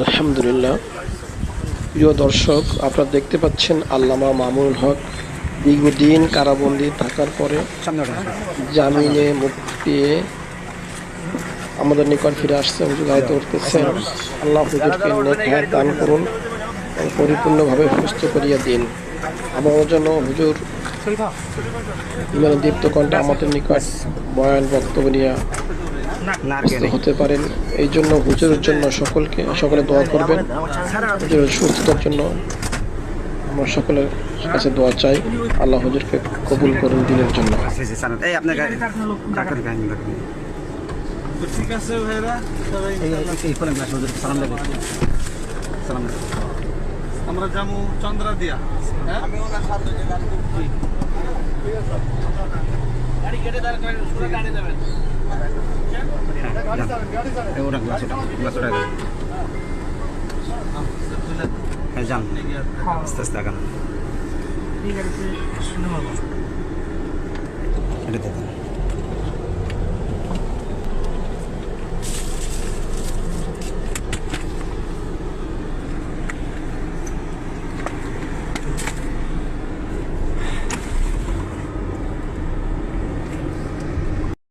আলহামদুলিল্লাহ। প্রিয় দর্শক, আপনারা দেখতে পাচ্ছেন আল্লামা মামুনুল হক দীর্ঘদিন কারাবন্দী থাকার পরে জামিনে মুক্তি পেয়ে আমাদের নিকট ফিরে আসছে। হুজুর আয়াত করতেছেন, আল্লাহ হুজুরকে নেক হায়াত দান করুন এবং পরিপূর্ণভাবে সুস্থ করিয়া দিন। আমার জন্য হুজুর ইমানের দীপ্ত কণ্ঠে আমাদের নিকট বয়ান বক্তব্য নিয়ে হতে পারেন। এই জন্য হুজুরের জন্য সকলে দোয়া করবেন। হুজুরের সুস্থতার জন্য আমরা সকলের কাছে দোয়া চাই। আল্লাহ হুজুরকে কবুল করুন দিনের জন্য। ঠিক আছে ভাইরা, আমরা যাবো চন্দ্রা দিয়া। যান আস্তে আস্তে আগান। এটা